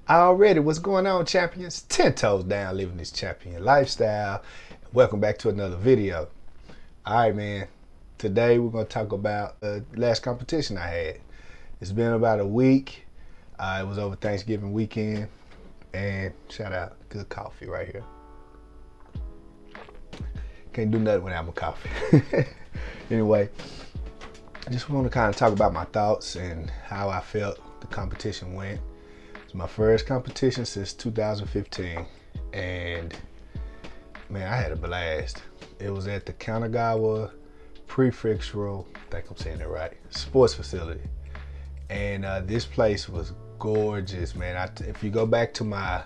Already, what's going on, champions? 10 toes down, living this champion lifestyle. Welcome back to another video. All right, man. Today we're going to talk about the last competition I had. It's been about a week. It was over Thanksgiving weekend. And shout out, good coffee right here. Can't do nothing without my coffee. Anyway, I just want to kind of talk about my thoughts and how I felt the competition went. It's my first competition since 2015, and man, I had a blast. It was at the Kanagawa Prefectural, I think I'm saying it right, sports facility. And this place was gorgeous, man. If you go back to my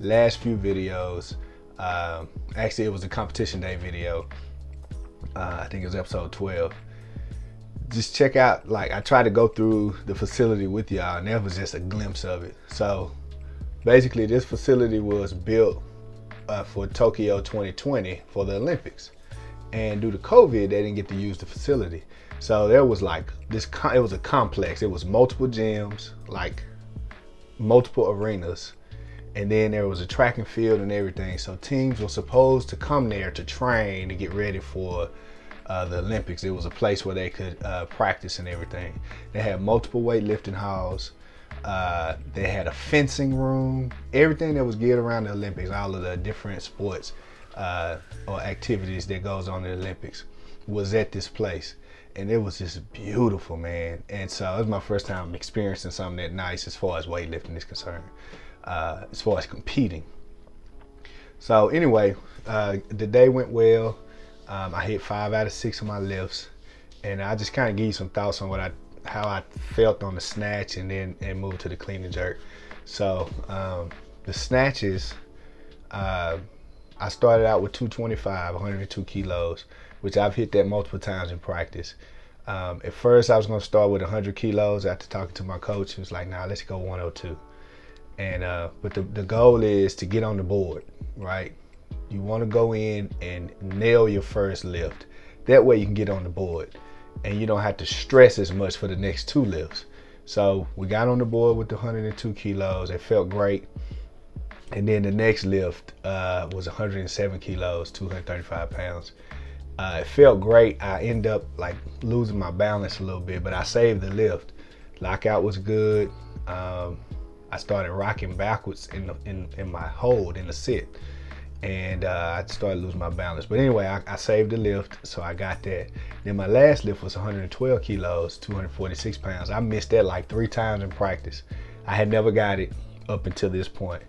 last few videos, actually it was a competition day video. I think it was episode 12. Just check out, like, I tried to go through the facility with y'all, and that was just a glimpse of it. So basically this facility was built for Tokyo 2020 for the Olympics, and due to COVID they didn't get to use the facility. So there was like this, it was a complex. It was multiple gyms, like multiple arenas, and then there was a track and field and everything. So teams were supposed to come there to train to get ready for the Olympics. It was a place where they could practice and everything. They had multiple weightlifting halls. They had a fencing room. Everything that was geared around the Olympics, all of the different sports or activities that goes on in the Olympics was at this place. And it was just beautiful, man. And so it was my first time experiencing something that nice as far as weightlifting is concerned, as far as competing. So anyway, the day went well. I hit 5 out of 6 of my lifts, and I just kind of give you some thoughts on how I felt on the snatch, and then move to the clean and jerk. So the snatches, I started out with 225, 102 kilos, which I've hit that multiple times in practice. At first I was going to start with 100 kilos. After talking to my coach, he was like, nah, let's go 102. And but the goal is to get on the board, right? You want to go in and nail your first lift. That way you can get on the board and you don't have to stress as much for the next 2 lifts. So we got on the board with the 102 kilos. It felt great. And then the next lift was 107 kilos, 235 pounds. It felt great. I ended up like losing my balance a little bit, but I saved the lift. Lockout was good. I started rocking backwards in my hold in the sit, and I started losing my balance. But anyway, I saved the lift, so I got that. Then my last lift was 112 kilos, 246 pounds. I missed that like 3 times in practice. I had never got it up until this point,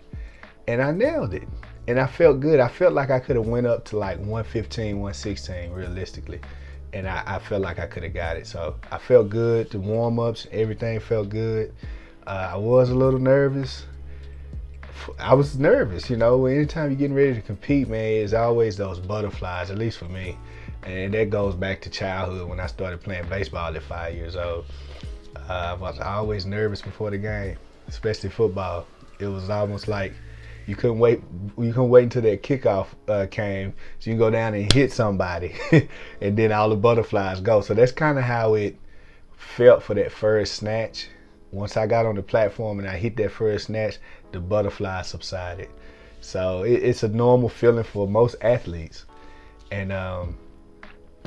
and I nailed it. And I felt good. I felt like I could have went up to like 115, 116 realistically, and I felt like I could have got it. So I felt good. The warm-ups, everything felt good. I was a little nervous. I was nervous, you know. Anytime you're getting ready to compete, man, it's always those butterflies, at least for me. And that goes back to childhood when I started playing baseball at 5 years old. I was always nervous before the game, especially football. It was almost like you couldn't wait until that kickoff came so you can go down and hit somebody and then all the butterflies go. So that's kind of how it felt for that first snatch. Once I got on the platform and I hit that first snatch, the butterflies subsided. So it's a normal feeling for most athletes. And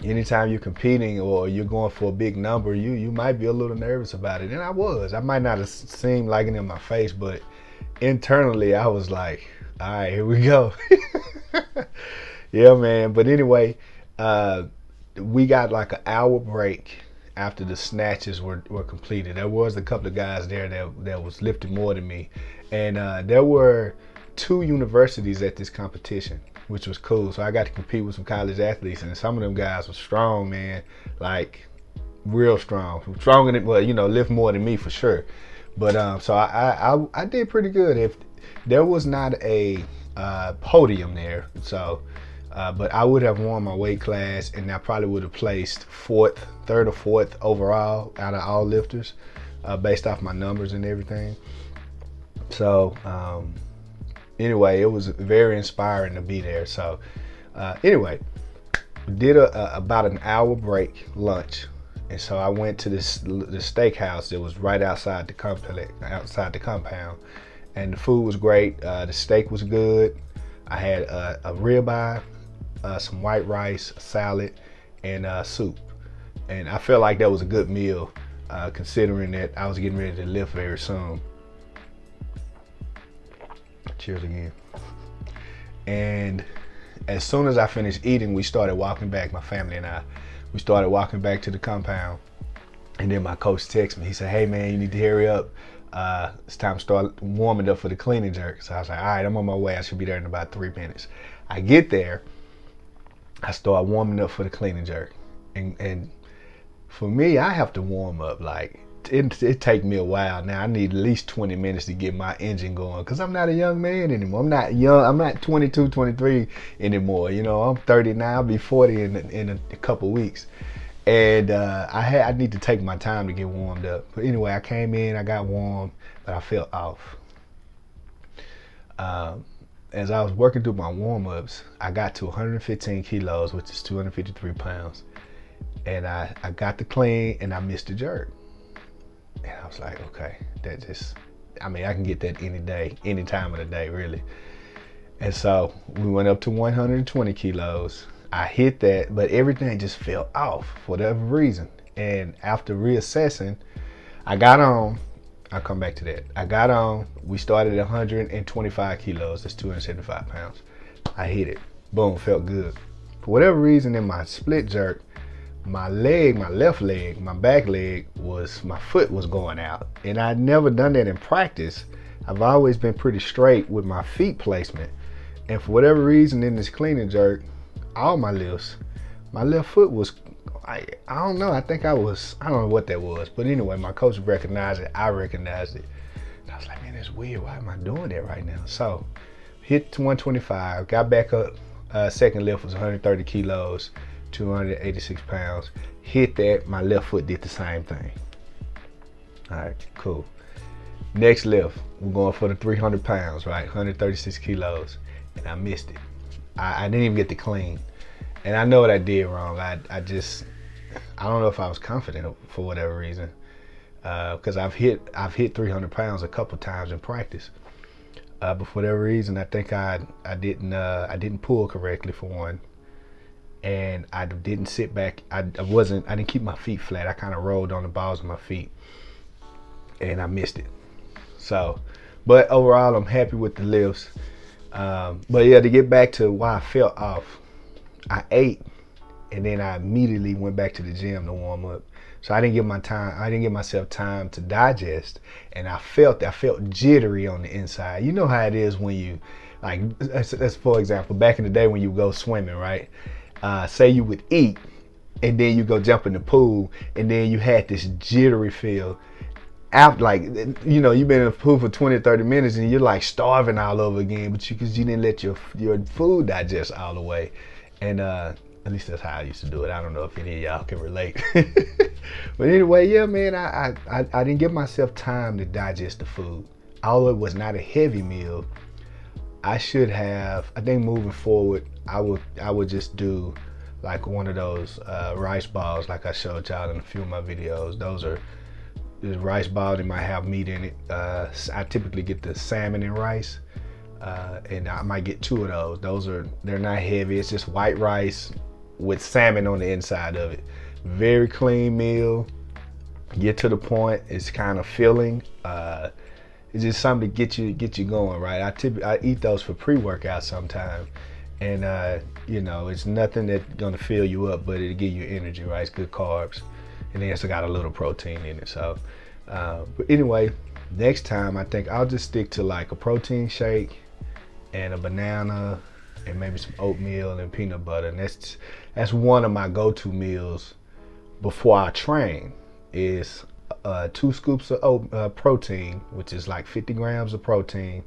anytime you're competing or you're going for a big number, you might be a little nervous about it. And I was. I might not have seemed like it in my face, but internally I was like, all right, here we go. Yeah, man. But anyway, we got like an hour break after the snatches were completed. There was a couple of guys there that was lifting more than me. And there were 2 universities at this competition, which was cool. So I got to compete with some college athletes, and some of them guys were strong, man. Like real strong. Stronger than, well, you know, lift more than me for sure. But so I did pretty good. If there was not a podium there, so but I would have won my weight class, and I probably would have placed 3rd or 4th overall out of all lifters, based off my numbers and everything. So anyway, it was very inspiring to be there. So anyway, we did about an hour break lunch, And so I went to the steakhouse that was right outside the compound, and the food was great. The steak was good. I had a ribeye, some white rice, a salad, and soup. And I felt like that was a good meal, considering that I was getting ready to lift very soon. Cheers again. And as soon as I finished eating, we started walking back, my family and I. We started walking back to the compound. And then my coach texted me. He said, hey man, you need to hurry up. It's time to start warming up for the clean and jerk. So I was like, all right, I'm on my way. I should be there in about 3 minutes. I get there, I start warming up for the clean and jerk. And for me, I have to warm up. Like, it take me a while now. I need at least 20 minutes to get my engine going, because I'm not a young man anymore. I'm not young. I'm not 22, 23 anymore. You know, I'm 30 now. I'll be 40 in a couple weeks. And I need to take my time to get warmed up. But anyway, I came in, I got warm, but I felt off. As I was working through my warm-ups, I got to 115 kilos, which is 253 pounds. And I got the clean and I missed the jerk. And I was like, okay, I can get that any day, any time of the day, really. And so we went up to 120 kilos. I hit that, but everything just felt off for whatever reason. And after reassessing, I got on. I'll come back to that. I got on. We started at 125 kilos. That's 275 pounds. I hit it. Boom, felt good. For whatever reason, in my split jerk, my left leg, my back leg, my foot was going out. And I'd never done that in practice. I've always been pretty straight with my feet placement. And for whatever reason, in this clean and jerk, all my lifts, my left foot was, I don't know, I don't know what that was. But anyway, my coach recognized it, I recognized it. And I was like, man, that's weird, why am I doing that right now? So, hit 125, got back up, second lift was 130 kilos, 286 pounds. Hit that, my left foot did the same thing. All right, cool. Next lift, we're going for the 300 pounds, right? 136 kilos, and I missed it. I didn't even get the clean. And I know what I did wrong. I don't know if I was confident for whatever reason. Because I've hit 300 pounds a couple times in practice. But for whatever reason, I think I didn't pull correctly, for one. And I didn't sit back. I didn't keep my feet flat. I kind of rolled on the balls of my feet. And I missed it. So, but overall, I'm happy with the lifts. But yeah, to get back to why I felt off, I ate and then I immediately went back to the gym to warm up. So I didn't give myself time to digest, and I felt jittery on the inside. You know how it is when you, like, that's for example, back in the day when you go swimming, right? Say you would eat and then you go jump in the pool and then you had this jittery feel. After, like, you know, you've been in the pool for 20, 30 minutes and you're like starving all over again, but because you didn't let your food digest all the way. And at least that's how I used to do it. I don't know if any of y'all can relate. But anyway, yeah, man, I didn't give myself time to digest the food. Although it was not a heavy meal, I should have. I think moving forward, I would just do like one of those rice balls like I showed y'all in a few of my videos. This rice ball, they might have meat in it. I typically get the salmon and rice, and I might get 2 of those. They're not heavy. It's just white rice with salmon on the inside of it. Very clean meal. Get to the point. It's kind of filling. It's just something to get you going, right? I eat those for pre-workout sometimes, and you know, it's nothing that's gonna fill you up, but it'll give you energy, right? It's good carbs. And then it's got a little protein in it. So, but anyway, next time I think I'll just stick to like a protein shake and a banana and maybe some oatmeal and peanut butter. And that's one of my go-to meals before I train. Is 2 scoops of protein, which is like 50 grams of protein,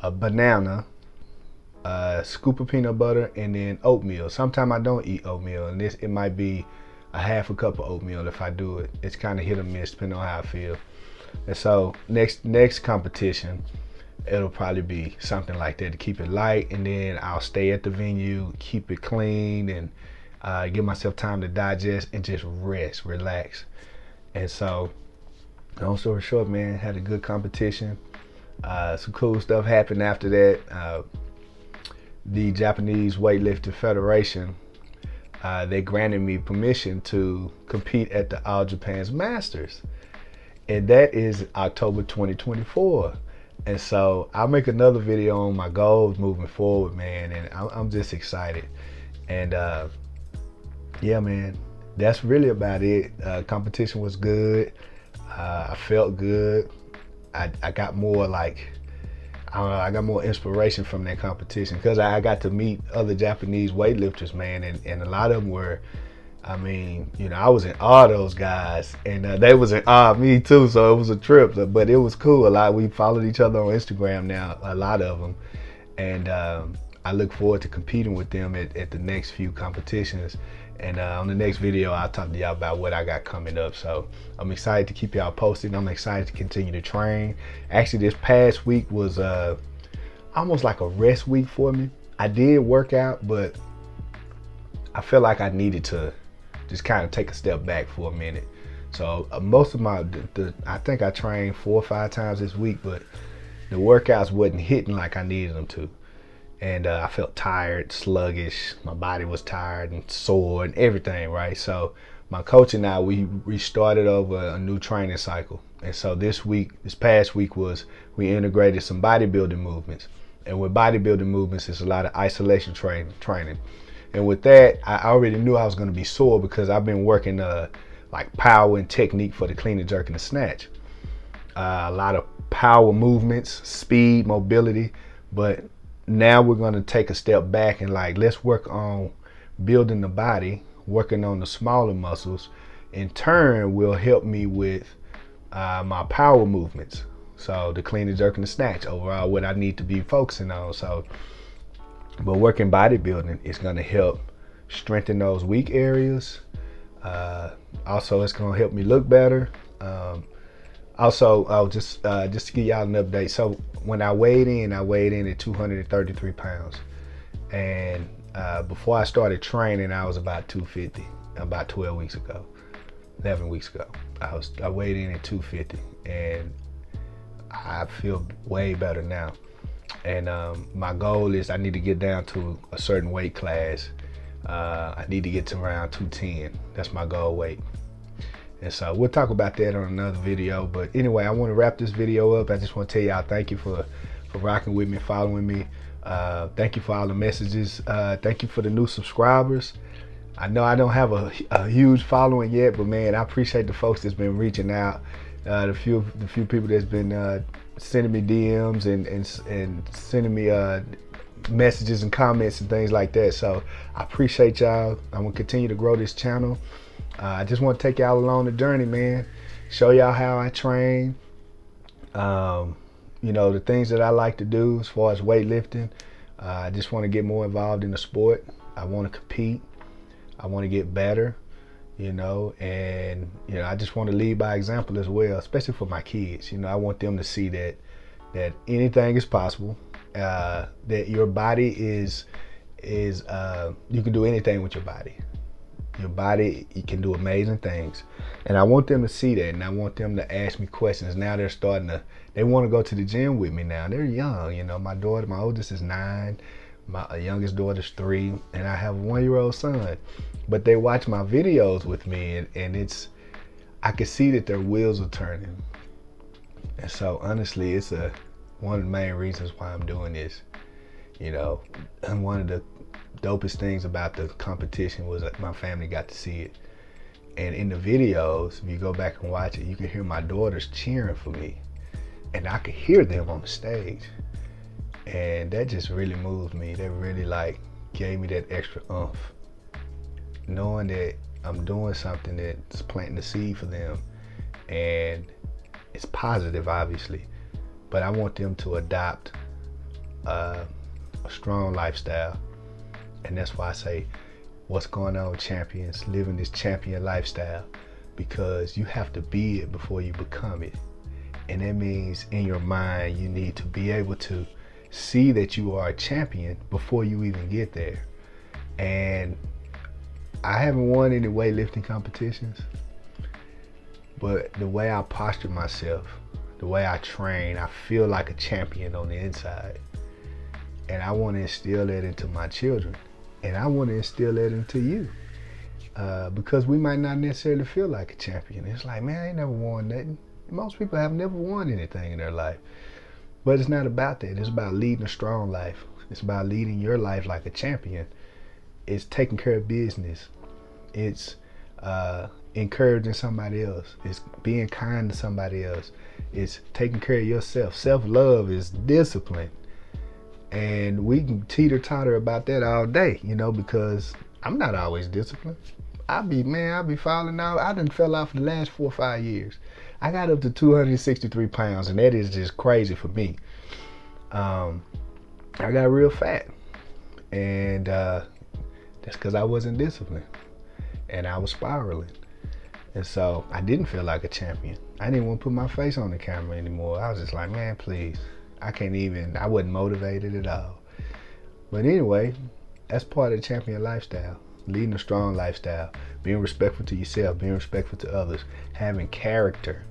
a banana, a scoop of peanut butter, and then oatmeal. Sometimes I don't eat oatmeal, and it might be a half a cup of oatmeal if I do it. It's kind of hit or miss depending on how I feel. And so next competition, it'll probably be something like that to keep it light, and then I'll stay at the venue, keep it clean, and give myself time to digest and just rest, relax. And so, long story short, man, had a good competition. Some cool stuff happened after that. The Japanese Weightlifting Federation, they granted me permission to compete at the All Japan's Masters, and that is October 2024. And so I'll make another video on my goals moving forward, man, and I'm just excited. And yeah, man, that's really about it. Competition was good. I felt good. I got more like, I don't know, I got more inspiration from that competition because I got to meet other Japanese weightlifters, man, and a lot of them were, I mean, you know, I was in awe of those guys, and they was in awe of me too, so it was a trip, but it was cool. We followed each other on Instagram now, a lot of them, and I look forward to competing with them at the next few competitions. And on the next video, I'll talk to y'all about what I got coming up. So I'm excited to keep y'all posted. I'm excited to continue to train. Actually, this past week was almost like a rest week for me. I did work out, but I felt like I needed to just kind of take a step back for a minute. So most of I think I trained 4 or 5 times this week, but the workouts wasn't hitting like I needed them to. And I felt tired, sluggish. My body was tired and sore and everything, right? So my coach and I, we restarted over a new training cycle. And so this past week we integrated some bodybuilding movements. And with bodybuilding movements, it's a lot of isolation training. And with that, I already knew I was going to be sore because I've been working like power and technique for the clean and jerk and the snatch. A lot of power movements, speed, mobility, but now we're going to take a step back and like, let's work on building the body, working on the smaller muscles. In turn, will help me with my power movements. So the clean and jerk and the snatch, overall what I need to be focusing on. So, but working bodybuilding is going to help strengthen those weak areas. Also, it's going to help me look better. Also, just to give y'all an update. So when I weighed in at 233 pounds. And before I started training, I was about 250, about 12 weeks ago, 11 weeks ago. I weighed in at 250, and I feel way better now. And my goal is I need to get down to a certain weight class. I need to get to around 210. That's my goal weight. And so we'll talk about that on another video. But anyway, I want to wrap this video up. I just want to tell y'all thank you for rocking with me, following me. Thank you for all the messages. Thank you for the new subscribers. I know I don't have a huge following yet, but man, I appreciate the folks that's been reaching out. The few people that's been sending me DMs and sending me messages and comments and things like that. So I appreciate y'all. I'm gonna continue to grow this channel. I just want to take y'all along the journey, man. Show y'all how I train. You know, the things that I like to do as far as weightlifting. I just want to get more involved in the sport. I want to compete. I want to get better, you know, and, you know, I just want to lead by example as well, especially for my kids. You know, I want them to see that anything is possible, that your body is you can do anything with your body. Your body, you can do amazing things. And I want them to see that, and I want them to ask me questions. Now they're starting to, they want to go to the gym with me now. They're young, you know, my oldest is 9, my youngest daughter's 3, and I have a 1-year-old son. But they watch my videos with me, and I can see that their wheels are turning. And so honestly, it's one of the main reasons why I'm doing this. You know, and one of the dopest things about the competition was that my family got to see it. And in the videos, if you go back and watch it, you can hear my daughters cheering for me, and I could hear them on the stage. And that just really moved me. That really like gave me that extra oomph, knowing that I'm doing something that's planting the seed for them. And it's positive, obviously, but I want them to adopt a strong lifestyle. And that's why I say, what's going on, champions? Living this champion lifestyle, because you have to be it before you become it. And that means in your mind, you need to be able to see that you are a champion before you even get there. And I haven't won any weightlifting competitions, but the way I posture myself, the way I train, I feel like a champion on the inside. And I want to instill that into my children. And I want to instill that into you. Because we might not necessarily feel like a champion. It's like, man, I ain't never won nothing. Most people have never won anything in their life. But it's not about that. It's about leading a strong life. It's about leading your life like a champion. It's taking care of business. It's encouraging somebody else. It's being kind to somebody else. It's taking care of yourself. Self-love is discipline. And we can teeter-totter about that all day, because I'm not always disciplined. I be falling out. I done fell out for the last 4 or 5 years. I got up to 263 pounds, and that is just crazy for me. I got real fat, and that's because I wasn't disciplined, and I was spiraling. And so I didn't feel like a champion. I didn't want to put my face on the camera anymore. I was just like, man, please. I wasn't motivated at all. But anyway, that's part of the champion lifestyle. Leading a strong lifestyle, being respectful to yourself, being respectful to others, having character,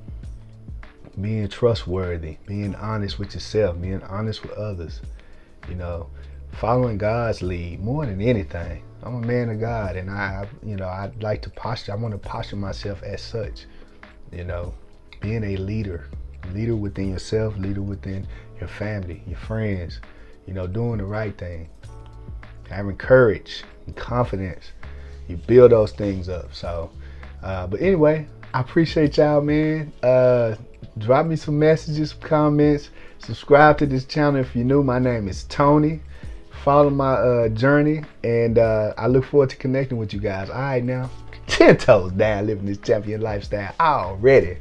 being trustworthy, being honest with yourself, being honest with others, following God's lead more than anything. I'm a man of God, and I like to posture. I want to posture myself as such, being a leader within yourself, leader within your family, your friends, doing the right thing, having courage and confidence. You build those things up. So, but anyway, I appreciate y'all, man. Drop me some messages, some comments. Subscribe to this channel if you're new. My name is Tony. Follow my journey, and I look forward to connecting with you guys. All right, now, 10 toes down, living this champion lifestyle already.